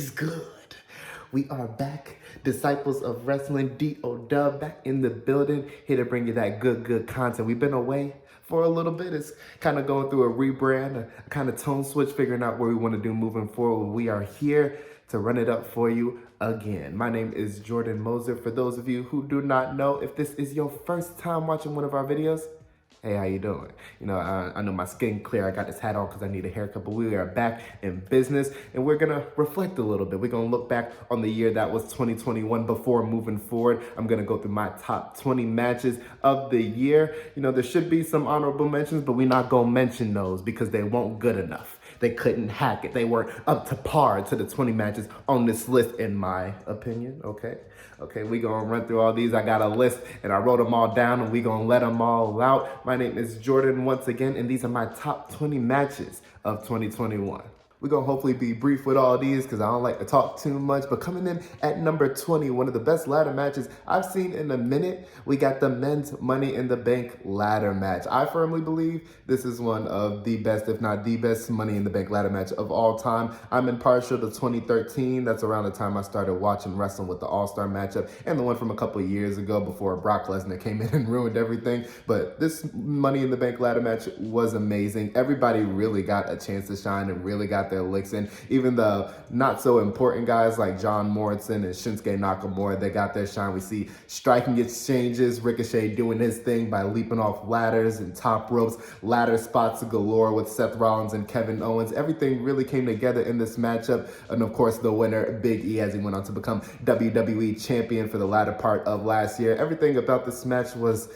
is good? We are back, Disciples of Wrestling, D.O. back in the building, here to bring you that good content. We've been away for a little bit. It's kind of going through a rebrand, a kind of tone switch, figuring out what we want to do moving forward. We are here to run it up for you again. My name is Jordan Moser. For those of you who do not know, if this is your first time watching one of our videos, hey, how you doing? You know, I know my skin clear. I got this hat on because I need a haircut, but we are back in business and we're gonna reflect a little bit. We're gonna look back on the year that was 2021 before moving forward. I'm gonna go through my top 20 matches of the year. You know, there should be some honorable mentions, but we're not gonna mention those because they weren't good enough. They couldn't hack it. They weren't up to par to the 20 matches on this list, in my opinion, okay? Okay, we gonna run through all these. I got a list and I wrote them all down and we gonna let them all out. My name is Jordan once again, and these are my top 20 matches of 2021. We're gonna hopefully be brief with all these because I don't like to talk too much, but coming in at number 20, one of the best ladder matches I've seen in a minute, we got the men's Money in the Bank ladder match. I firmly believe this is one of the best, if not the best, Money in the Bank ladder match of all time. I'm impartial to 2013. That's around the time I started watching wrestling with the All-Star matchup and the one from a couple of years ago before Brock Lesnar came in and ruined everything. But this Money in the Bank ladder match was amazing. Everybody really got a chance to shine and really got their licks in. Even the not so important guys like John Morrison and Shinsuke Nakamura, they got their shine. We see striking exchanges, Ricochet doing his thing by leaping off ladders and top ropes, ladder spots galore with Seth Rollins and Kevin Owens. Everything really came together in this matchup. And of course, the winner, Big E, as he went on to become WWE champion for the latter part of last year. Everything about this match was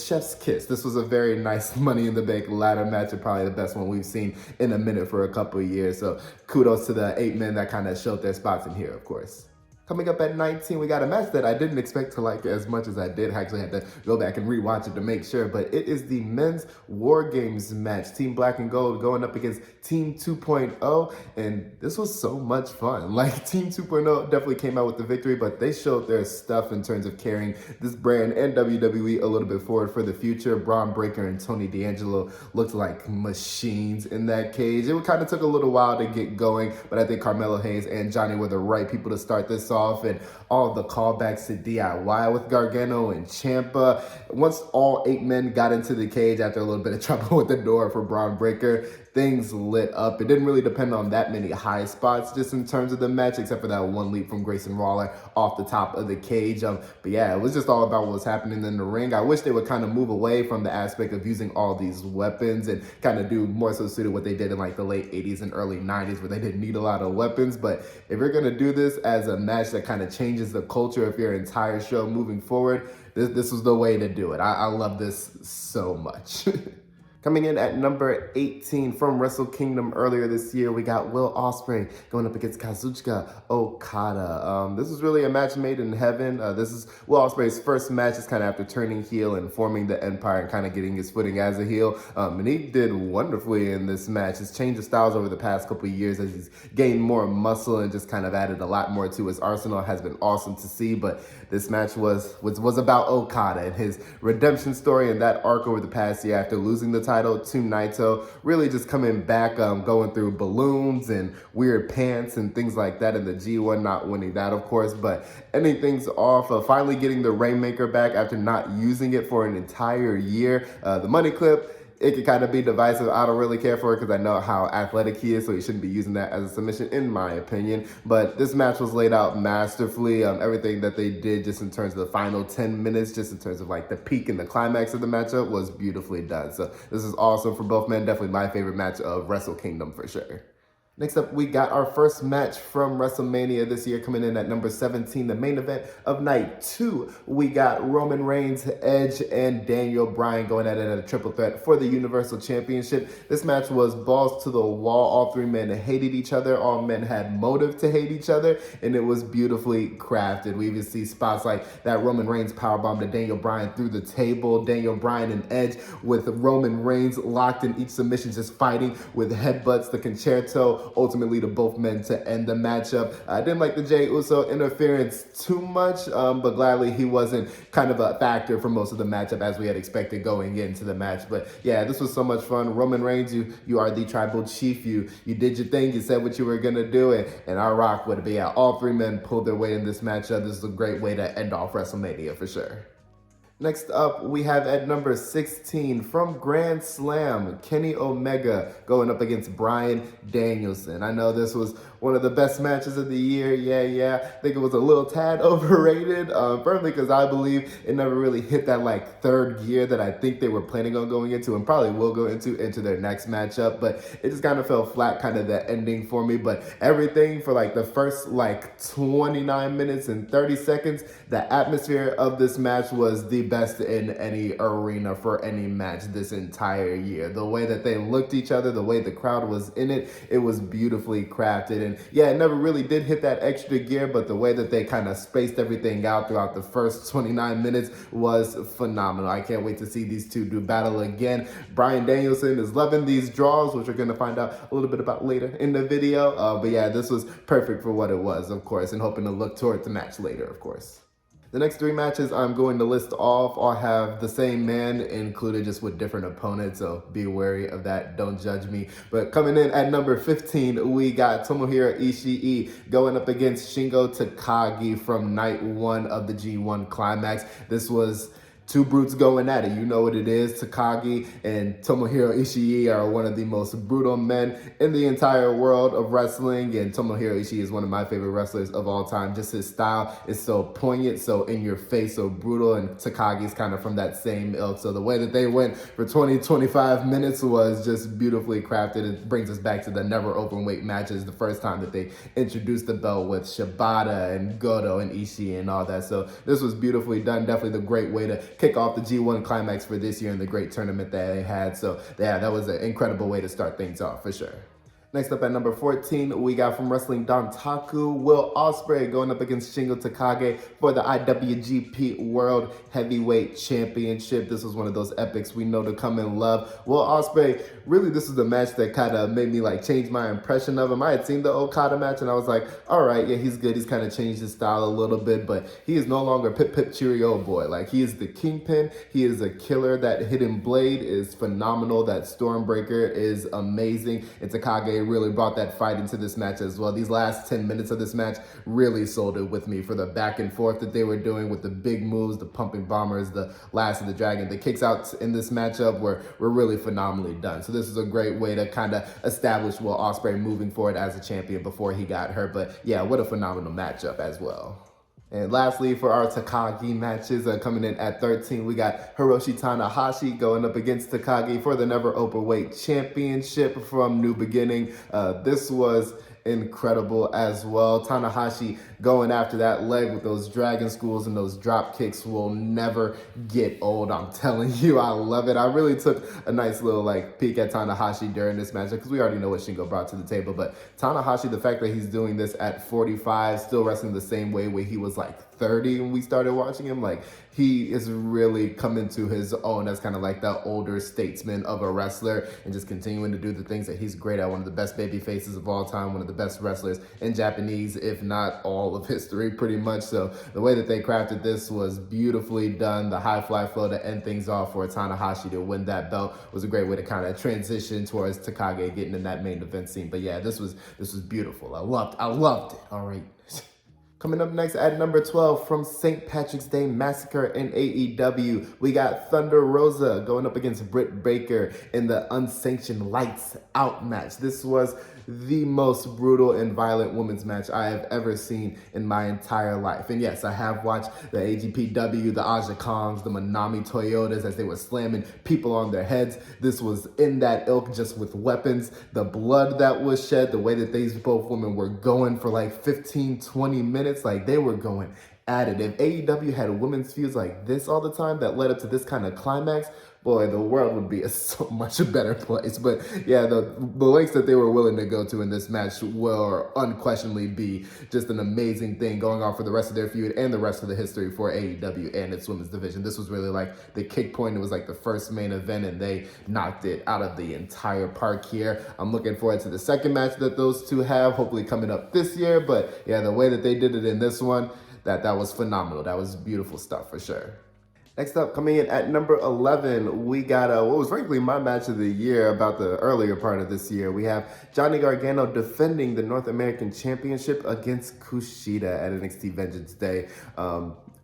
chef's kiss. This was a very nice Money in the Bank ladder match, and probably the best one we've seen in a minute for a couple of years. So kudos to the 8 men that kind of showed their spots in here, of course. Coming up at 19, we got a match that I didn't expect to like as much as I did. I actually had to go back and rewatch it to make sure, but it is the men's War Games match. Team Black and Gold going up against Team 2.0, and this was so much fun. Like, Team 2.0 definitely came out with the victory, but they showed their stuff in terms of carrying this brand and WWE a little bit forward for the future. Braun Breaker and Tony D'Angelo looked like machines in that cage. It kind of took a little while to get going, but I think Carmelo Hayes and Johnny were the right people to start this off, and all the callbacks to DIY with Gargano and Ciampa. Once all 8 men got into the cage after a little bit of trouble with the door for Braun Breaker, things lit up. It didn't really depend on that many high spots just in terms of the match, except for that one leap from Grayson Waller off the top of the cage. But yeah, it was just all about what was happening in the ring. I wish they would kind of move away from the aspect of using all these weapons and kind of do more so suited what they did in like the late 80s and early 90s, where they didn't need a lot of weapons. But if you're going to do this as a match that kind of changes the culture of your entire show moving forward, this was the way to do it. I love this so much. Coming in at number 18 from Wrestle Kingdom earlier this year, we got Will Ospreay going up against Kazuchika Okada. This was really a match made in heaven. This is Will Ospreay's first match, just kind of after turning heel and forming the Empire and kind of getting his footing as a heel. And he did wonderfully in this match. His change of styles over the past couple of years as he's gained more muscle and just kind of added a lot more to his arsenal has been awesome to see. But this match was about Okada and his redemption story and that arc over the past year after losing the title to Naito, really just coming back, going through balloons and weird pants and things like that in the G1, not winning that, of course, but ending things off, finally getting the Rainmaker back after not using it for an entire year. The money clip, it could kind of be divisive. I don't really care for it because I know how athletic he is, so he shouldn't be using that as a submission, in my opinion. But this match was laid out masterfully. Everything that they did just in terms of the final 10 minutes, just in terms of like the peak and the climax of the matchup, was beautifully done. So this is awesome for both men. Definitely my favorite match of Wrestle Kingdom for sure. Next up, we got our first match from WrestleMania this year, coming in at number 17, the main event of night 2. We got Roman Reigns, Edge, and Daniel Bryan going at it at a triple threat for the Universal Championship. This match was balls to the wall. All 3 men hated each other. All men had motive to hate each other, and it was beautifully crafted. We even see spots like that Roman Reigns powerbomb to Daniel Bryan through the table. Daniel Bryan and Edge with Roman Reigns locked in each submission, just fighting with headbutts, the concerto goal ultimately to both men to end the matchup. I didn't like the Jey Uso interference too much, but gladly he wasn't kind of a factor for most of the matchup as we had expected going into the match. But yeah, this was so much fun. Roman Reigns, you are the tribal chief. You did your thing. You said what you were going to do, and our Rock would be out. All three men pulled their weight in this matchup. This is a great way to end off WrestleMania for sure. Next up, we have at number 16 from Grand Slam, Kenny Omega going up against Bryan Danielson. I know this was one of the best matches of the year. Yeah. I think it was a little tad overrated, firmly because I believe it never really hit that like third gear that I think they were planning on going into and probably will go into their next matchup. But it just kind of fell flat, kind of the ending for me. But everything for like the first like 29 minutes and 30 seconds, the atmosphere of this match was the best in any arena for any match this entire year. The way that they looked at each other, the way the crowd was in it, it was beautifully crafted. And yeah, it never really did hit that extra gear, but the way that they kind of spaced everything out throughout the first 29 minutes was phenomenal. I can't wait to see these two do battle again. Bryan Danielson is loving these draws, which we're going to find out a little bit about later in the video. But yeah, this was perfect for what it was, of course, and hoping to look toward the match later, of course. The next three matches I'm going to list off all have the same man included, just with different opponents, so be wary of that. Don't judge me. But coming in at number 15, we got Tomohiro Ishii going up against Shingo Takagi from night one of the G1 Climax. This was two brutes going at it. You know what it is. Takagi and Tomohiro Ishii are one of the most brutal men in the entire world of wrestling, and Tomohiro Ishii is one of my favorite wrestlers of all time. Just his style is so poignant, so in your face, so brutal, and Takagi's kind of from that same ilk. So the way that they went for 20-25 minutes was just beautifully crafted. It brings us back to the never openweight matches, the first time that they introduced the belt with Shibata and Goto and Ishii and all that. So this was beautifully done. Definitely the great way to kick off the G1 Climax for this year and the great tournament that they had. So yeah, that was an incredible way to start things off for sure. Next up at number 14, we got from Wrestling Dontaku, Will Ospreay going up against Shingo Takagi for the IWGP World Heavyweight Championship. This was one of those epics we know to come and love. Will Ospreay, really this is the match that kind of made me like change my impression of him. I had seen the Okada match and I was like, all right, yeah, he's good. He's kind of changed his style a little bit, but he is no longer pip pip cheerio boy. Like, he is the kingpin. He is a killer. That hidden blade is phenomenal. That Stormbreaker is amazing. And Takagi really brought that fight into this match as well. These last 10 minutes of this match really sold it with me for the back and forth that they were doing with the big moves, the pumping bombers, the last of the dragon. The kicks out in this matchup were really phenomenally done. So this is a great way to kind of establish Will Ospreay moving forward as a champion before he got hurt. But yeah, what a phenomenal matchup as well. And lastly, for our Takagi matches, coming in at 13, we got Hiroshi Tanahashi going up against Takagi for the Never Openweight Championship from New Beginning. This was incredible as well. Tanahashi going after that leg with those dragon schools and those drop kicks will never get old. I'm telling you, I love it. I really took a nice little like peek at Tanahashi during this match because we already know what Shingo brought to the table, but Tanahashi, the fact that he's doing this at 45, still wrestling the same way where he was like 30 when we started watching him, like he is really coming to his own as kind of like the older statesman of a wrestler and just continuing to do the things that he's great at. One of the best baby faces of all time, one of the best wrestlers in Japanese, if not all of history pretty much. So the way that they crafted this was beautifully done. The high fly flow to end things off for Tanahashi to win that belt was a great way to kind of transition towards Takagi getting in that main event scene. But yeah, this was beautiful. I loved it. All right. Coming up next at number 12 from St. Patrick's Day Massacre in AEW, we got Thunder Rosa going up against Britt Baker in the unsanctioned Lights Out match. This was the most brutal and violent women's match I have ever seen in my entire life. And yes, I have watched the AGPW, the Aja Kongs, the Manami Toyotas as they were slamming people on their heads. This was in that ilk, just with weapons. The blood that was shed, the way that these both women were going for like 15-20 minutes, like they were going at it. If AEW had women's feuds like this all the time that led up to this kind of climax, boy, the world would be a so much better place. But yeah, the lengths that they were willing to go to in this match will unquestionably be just an amazing thing going on for the rest of their feud and the rest of the history for AEW and its women's division. This was really like the kick point. It was like the first main event, and they knocked it out of the entire park here. I'm looking forward to the second match that those two have, hopefully coming up this year. But yeah, the way that they did it in this one, that was phenomenal. That was beautiful stuff for sure. Next up, coming in at number 11, we got what was frankly my match of the year about the earlier part of this year. We have Johnny Gargano defending the North American Championship against Kushida at NXT Vengeance Day.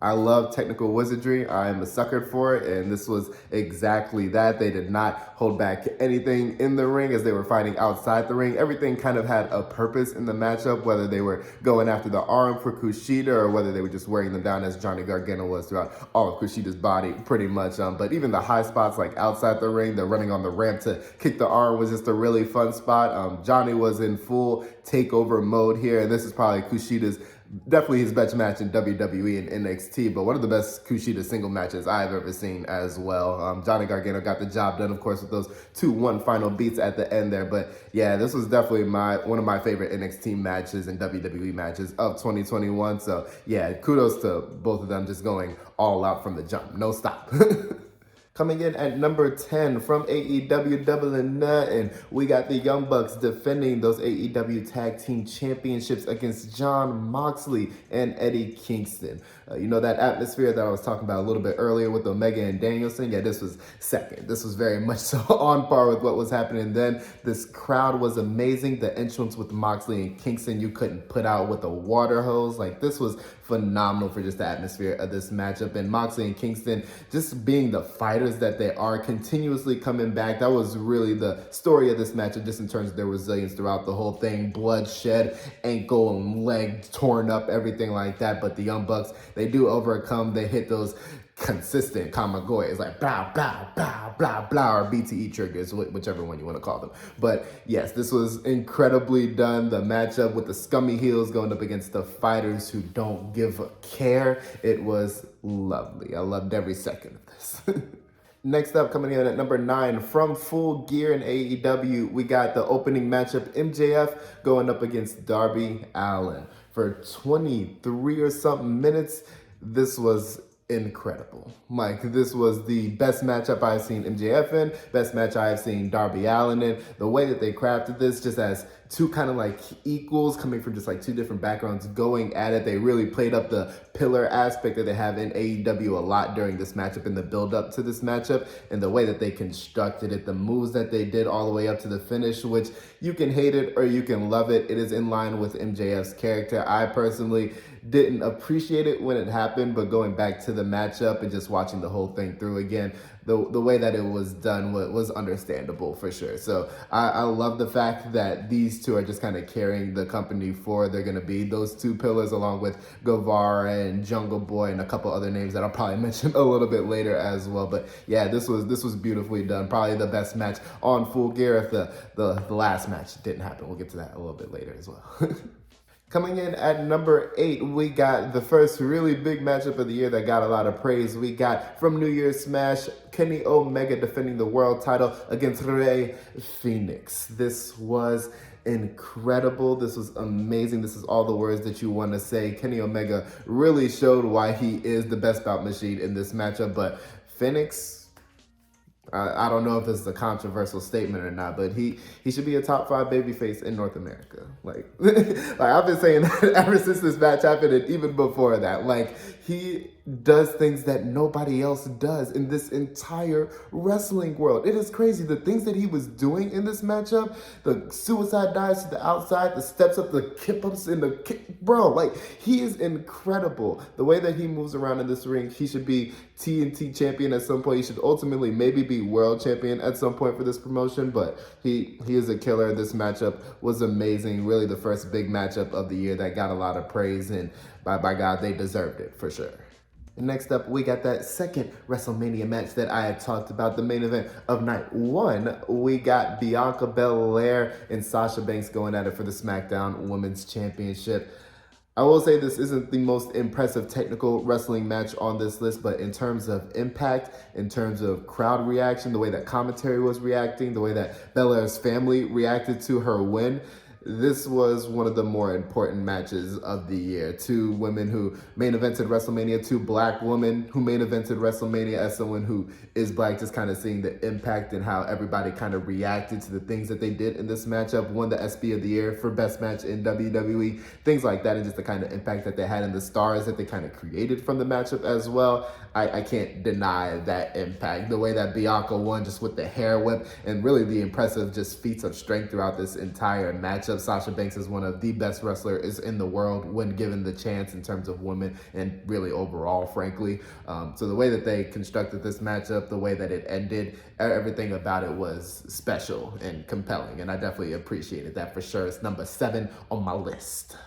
I love technical wizardry. I'm a sucker for it, and this was exactly that. They did not hold back anything in the ring as they were fighting outside the ring. Everything kind of had a purpose in the matchup, whether they were going after the arm for Kushida or whether they were just wearing them down as Johnny Gargano was throughout all of Kushida's body, pretty much. But even the high spots like outside the ring, they're running on the ramp to kick the arm was just a really fun spot. Johnny was in full takeover mode here, and this is probably Kushida's definitely his best match in WWE and NXT, but one of the best Kushida single matches I've ever seen as well. Johnny Gargano got the job done, of course, with those 2-1 final beats at the end there. But yeah, this was definitely one of my favorite NXT matches and WWE matches of 2021. So yeah, kudos to both of them just going all out from the jump. No stop. Coming in at number 10 from AEW Double or Nothing, we got the Young Bucks defending those AEW Tag Team Championships against Jon Moxley and Eddie Kingston. You know that atmosphere that I was talking about a little bit earlier with Omega and Danielson? Yeah, this was second. This was very much so on par with what was happening then. This crowd was amazing. The entrance with Moxley and Kingston, you couldn't put out with a water hose. Like, this was phenomenal for just the atmosphere of this matchup. And Moxley and Kingston just being the fighters that they are, continuously coming back. That was really the story of this matchup, just in terms of their resilience throughout the whole thing. Bloodshed, ankle and leg torn up, everything like that. But the Young Bucks, they do overcome. They hit those consistent Kamagoy. It's like blah, blah, blah, blah, blah, or BTE triggers, whichever one you want to call them. But yes, this was incredibly done. The matchup with the scummy heels going up against the fighters who don't give a care. It was lovely. I loved every second of this. Next up, coming in at number 9, from Full Gear in AEW, we got the opening matchup, MJF going up against Darby Allin. For 23 or something minutes, this was incredible. Like, this was the best matchup I've seen MJF in, best match I've seen Darby Allin in. The way that they crafted this, just as two kind of like equals coming from just like two different backgrounds going at it. They really played up the pillar aspect that they have in AEW a lot during this matchup and the build up to this matchup, and the way that they constructed it, the moves that they did all the way up to the finish, which you can hate it or you can love it. It is in line with MJF's character. I personally didn't appreciate it when it happened, but going back to the matchup and just watching the whole thing through again, the way that it was done was understandable for sure. So I love the fact that these two are just kind of carrying the company forward. They're going to be those two pillars along with Guevara and Jungle Boy and a couple other names that I'll probably mention a little bit later as well. But yeah, this was beautifully done. Probably the best match on Full Gear if the last match didn't happen. We'll get to that a little bit later as well. Coming in at number 8, we got the first really big matchup of the year that got a lot of praise. We got, from New Year's Smash, Kenny Omega defending the world title against Rey Fenix. This was incredible. This was amazing. This is all the words that you want to say. Kenny Omega really showed why he is the best bout machine in this matchup, but Fenix, I don't know if this is a controversial statement or not, but he should be a top 5 babyface in North America. Like, I've been saying that ever since this match happened, and even before that. Like, he does things that nobody else does in this entire wrestling world. It is crazy. The things that he was doing in this matchup, the suicide dives to the outside, the steps up, the kip ups in the kick, bro, like, he is incredible. The way that he moves around in this ring, he should be TNT champion at some point. He should ultimately maybe be world champion at some point for this promotion, but he is a killer. This matchup was amazing. Really the first big matchup of the year that got a lot of praise, and by God, they deserved it for sure. And next up, we got that second WrestleMania match that I had talked about, the main event of night 1. We got Bianca Belair and Sasha Banks going at it for the SmackDown Women's Championship. I will say this isn't the most impressive technical wrestling match on this list, but in terms of impact, in terms of crowd reaction, the way that commentary was reacting, the way that Belair's family reacted to her win, this was one of the more important matches of the year. Two women who main evented WrestleMania, two black women who main evented WrestleMania. As someone who is black, just kind of seeing the impact and how everybody kind of reacted to the things that they did in this matchup. Won the SB of the year for best match in WWE, things like that, and just the kind of impact that they had and the stars that they kind of created from the matchup as well. I can't deny that impact. The way that Bianca won just with the hair whip and really the impressive just feats of strength throughout this entire matchup. Sasha Banks is one of the best wrestlers in the world when given the chance in terms of women and really overall, frankly. So the way that they constructed this matchup, the way that it ended, everything about it was special and compelling. And I definitely appreciated that for sure. It's number 7 on my list.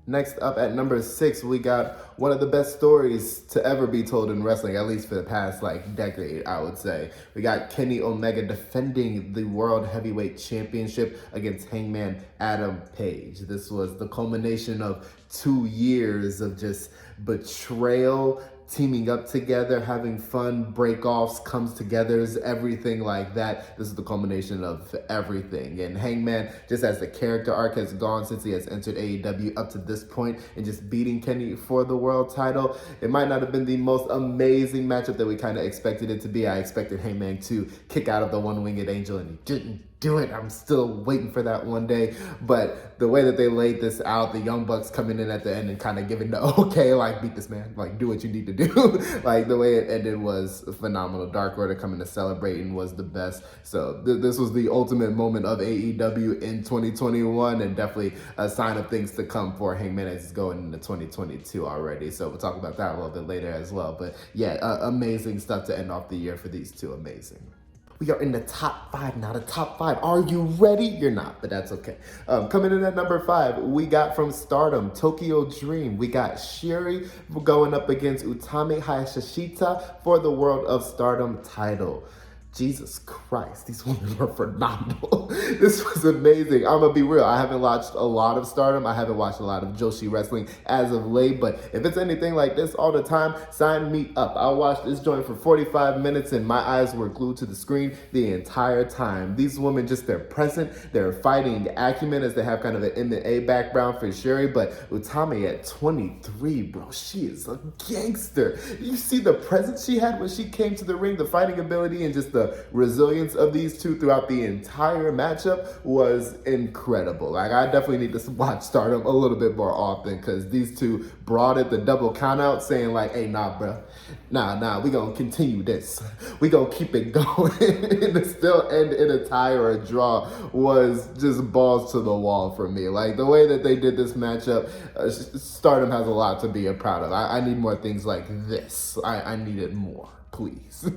Next up at number 6, we got one of the best stories to ever be told in wrestling, at least for the past decade, I would say. We got Kenny Omega defending the World Heavyweight Championship against Hangman Adam Page. This was the culmination of 2 years of just betrayal, teaming up together, having fun, break-offs, comes togethers, everything like that. This is the culmination of everything. And Hangman, just as the character arc has gone since he has entered AEW up to this point and just beating Kenny for the world title, it might not have been the most amazing matchup that we kind of expected it to be. I expected Hangman to kick out of the one-winged angel, and he didn't do it. I'm still waiting for that one day. But the way that they laid this out, the Young Bucks coming in at the end and kind of giving the okay, beat this man, do what you need to do. The way it ended was phenomenal. Dark Order coming to celebrate and was the best. So this was the ultimate moment of AEW in 2021 and definitely a sign of things to come for Hangman as he's going into 2022 already. So we'll talk about that a little bit later as well. But yeah, amazing stuff to end off the year for these two. Amazing. We are in the top 5 now. The top 5. Are you ready? You're not, but that's okay. Coming in at number 5, we got from Stardom, Tokyo Dream. We got Shiri going up against Utami Haishashita for the World of Stardom title. Jesus Christ, these women were phenomenal. This was amazing. I'm gonna be real. I haven't watched a lot of Stardom. I haven't watched a lot of Joshi wrestling as of late, but if it's anything like this all the time, sign me up. I watched this joint for 45 minutes and my eyes were glued to the screen the entire time. These women, just their present, their fighting acumen, as they have kind of an MMA background for Shiri, but Utami at 23, bro, she is a gangster. You see the presence she had when she came to the ring, the fighting ability and just the resilience of these two throughout the entire matchup was incredible. I definitely need to watch Stardom a little bit more often because these two brought it, the double count out, saying hey, nah, bro. Nah, we gonna continue this. We gonna keep it going. And to still end in a tie or a draw was just balls to the wall for me. The way that they did this matchup, Stardom has a lot to be proud of. I need more things like this. I need it more, please.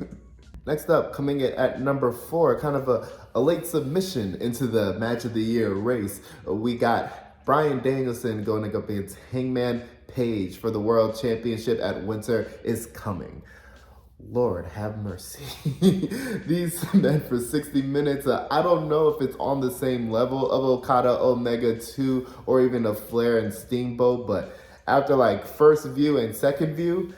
Next up, coming in at number 4, kind of a late submission into the match of the year race, we got Bryan Danielson going up against Hangman Page for the World Championship at Winter is Coming. Lord have mercy. These men for 60 minutes, I don't know if it's on the same level of Okada Omega 2 or even of Flair and Steamboat, but after first view and second view,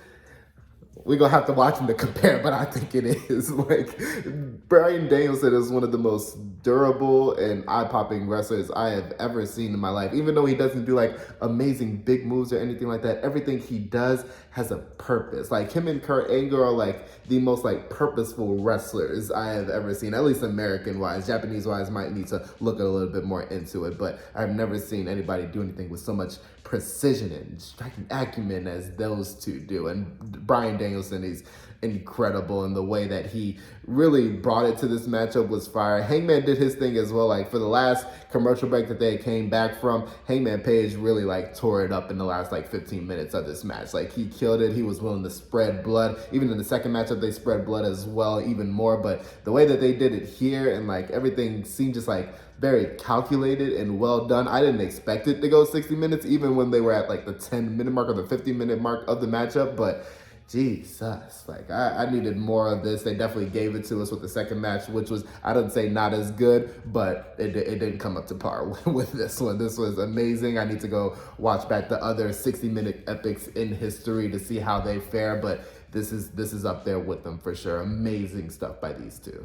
we're going to have to watch him to compare, but I think it is. Bryan Danielson is one of the most durable and eye-popping wrestlers I have ever seen in my life. Even though he doesn't do amazing big moves or anything like that, everything he does has a purpose. Him and Kurt Angle are the most purposeful wrestlers I have ever seen, at least American-wise. Japanese-wise, might need to look a little bit more into it, but I've never seen anybody do anything with so much precision and striking acumen as those two do. And Bryan Danielson is incredible, and the way that he really brought it to this matchup was fire. Hangman did his thing as well. For the last commercial break that they came back from, Hangman Page really tore it up in the last 15 minutes of this match. He killed it. He was willing to spread blood. Even in the second matchup, they spread blood as well, even more. But the way that they did it here, and everything seemed just very calculated and well done. I didn't expect it to go 60 minutes, even when they were at the 10-minute mark or the 15-minute mark of the matchup, but Jesus, like I needed more of this. They definitely gave it to us with the second match, which was, I don't say not as good, but it didn't come up to par with this one. This was amazing. I need to go watch back the other 60-minute epics in history to see how they fare, but this is up there with them for sure. Amazing stuff by these two.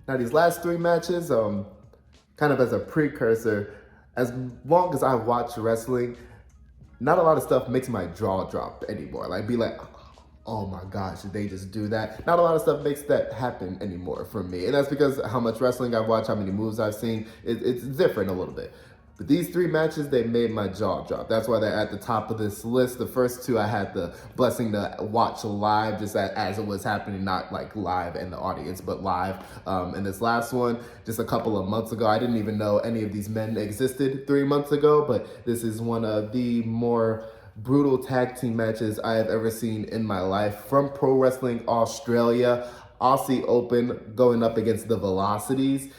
Now these last three matches, kind of as a precursor, as long as I watch wrestling, not a lot of stuff makes my jaw drop anymore. Like, be like, oh my gosh, did they just do that? Not a lot of stuff makes that happen anymore for me. And that's because how much wrestling I've watched, how many moves I've seen, it's different a little bit. But these three matches, they made my jaw drop. That's why they're at the top of this list. The first two I had the blessing to watch live, just as it was happening, not like live in the audience, but live. And this last one, just a couple of months ago, I didn't even know any of these men existed 3 months ago, but this is one of the more brutal tag team matches I have ever seen in my life. From Pro Wrestling Australia, Aussie Open going up against the Velocities.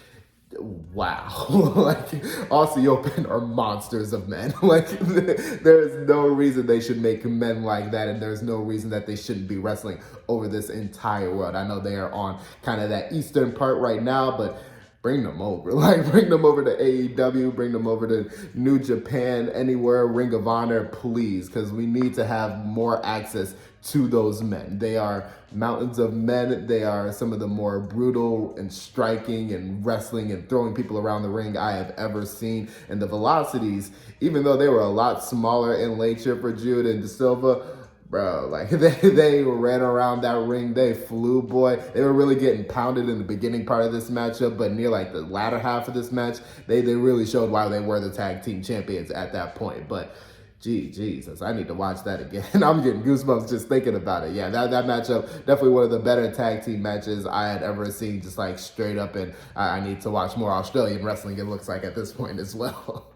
Wow. Like, Aussie Open are monsters of men. Like, there's no reason they should make men like that, and there's no reason that they shouldn't be wrestling over this entire world. I know they are on kind of that eastern part right now, but bring them over. Like, bring them over to AEW, bring them over to New Japan, anywhere, Ring of Honor, please, because we need to have more access to those men. They are mountains of men. They are some of the more brutal and striking and wrestling and throwing people around the ring I have ever seen. And the Velocities, even though they were a lot smaller in late for Jude and De Silva, bro, like they ran around that ring. They flew, boy. They were really getting pounded in the beginning part of this matchup, but near like the latter half of this match, they really showed why they were the tag team champions at that point. But Jesus, I need to watch that again. I'm getting goosebumps just thinking about it. Yeah, that matchup, definitely one of the better tag team matches I had ever seen, just like straight up, and I need to watch more Australian wrestling, it looks like, at this point as well.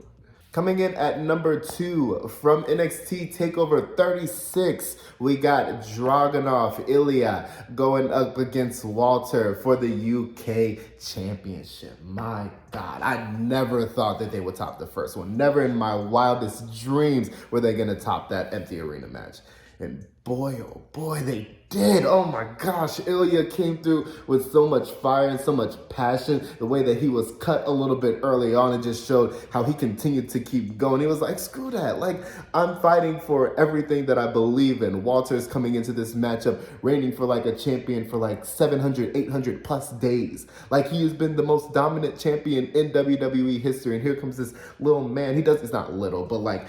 Coming in at number 2, from NXT TakeOver 36, we got Dragunov Ilya going up against Walter for the UK Championship. My God, I never thought that they would top the first one. Never in my wildest dreams were they going to top that empty arena match. And boy, oh boy, they did. Oh my gosh, Ilya came through with so much fire and so much passion. The way that he was cut a little bit early on, it just showed how he continued to keep going. He was like, screw that. Like, I'm fighting for everything that I believe in. Walter's coming into this matchup reigning for like a champion for like 700, 800 plus days. Like, he has been the most dominant champion in WWE history. And here comes this little man. It's not little, but like,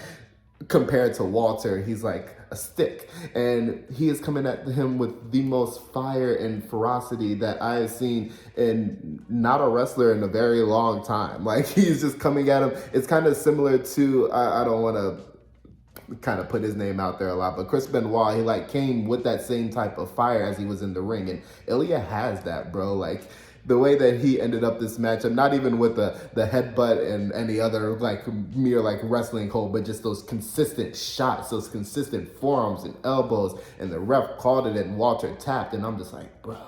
compared to Walter, he's like a stick, and he is coming at him with the most fire and ferocity that I have seen in not a wrestler in a very long time. Like, he's just coming at him. It's kind of similar to, I don't want to kind of put his name out there a lot, but Chris Benoit, he like came with that same type of fire as he was in the ring, and Ilya has that, bro. Like, the way that he ended up this matchup, not even with the headbutt and any other like mere like wrestling hold, but just those consistent shots, those consistent forearms and elbows, and the ref called it and Walter tapped, and I'm just like, bro,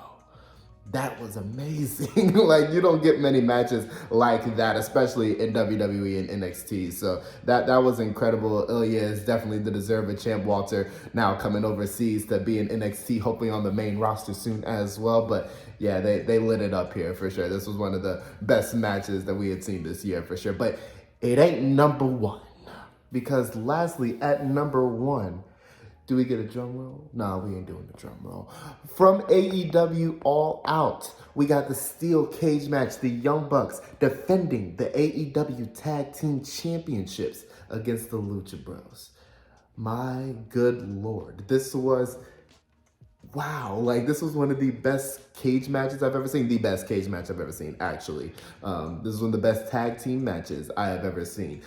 that was amazing. Like, you don't get many matches like that, especially in WWE and NXT. So that was incredible. Ilya is definitely the deserving champ. Walter now coming overseas to be in NXT, hopefully on the main roster soon as well. But yeah, they lit it up here for sure. This was one of the best matches that we had seen this year for sure. But it ain't number 1, because lastly, at number 1, do we get a drum roll? No, we ain't doing the drum roll. From AEW All Out, we got the steel cage match, the Young Bucks defending the AEW Tag Team Championships against the Lucha Bros. My good Lord, this was, wow, like, this was one of the best cage matches I've ever seen. The best cage match I've ever seen, actually. This is one of the best tag team matches I have ever seen.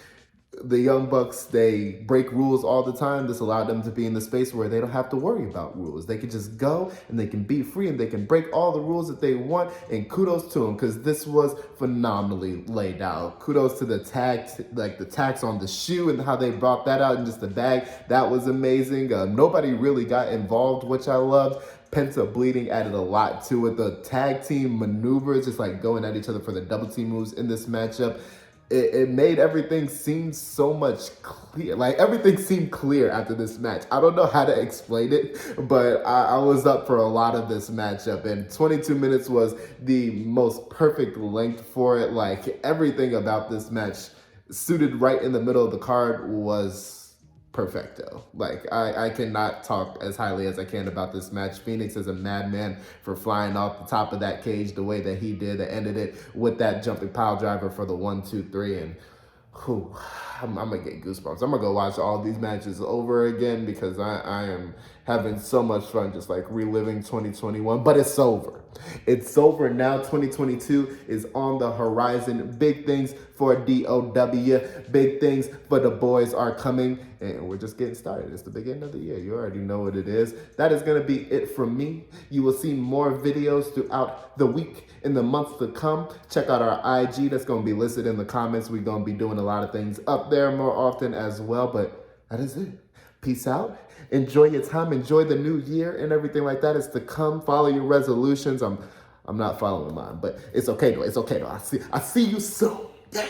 The Young Bucks, they break rules all the time. This allowed them to be in the space where they don't have to worry about rules. They can just go and they can be free and they can break all the rules that they want. And kudos to them, because this was phenomenally laid out. Kudos to the tags, like the tags on the shoe and how they brought that out in just the bag. That was amazing. Nobody really got involved, which I loved. Penta bleeding added a lot to it. The tag team maneuvers, just like going at each other for the double team moves in this matchup. it made everything seem so much clear. Like, everything seemed clear after this match. I don't know how to explain it, but I was up for a lot of this matchup, and 22 minutes was the most perfect length for it. Like, everything about this match suited right in the middle of the card was perfecto. Like, I cannot talk as highly as I can about this match. Phoenix is a madman for flying off the top of that cage the way that he did. That ended it with that jumping pile driver for the 1, 2, 3, and whew, I'm gonna get goosebumps. I'm gonna go watch all these matches over again because I am having so much fun just like reliving 2021, but it's over. It's over now. 2022 is on the horizon. Big things for DOW. Big things for the boys are coming, and we're just getting started. It's the beginning of the year. You already know what it is. That is going to be it from me. You will see more videos throughout the week, in the months to come. Check out our IG. That's going to be listed in the comments. We're going to be doing a lot of things up there more often as well, but that is it. Peace out. Enjoy your time. Enjoy the new year and everything like that is to come. Follow your resolutions. I'm not following mine, but it's okay though. It's okay though. I see you soon. Yeah.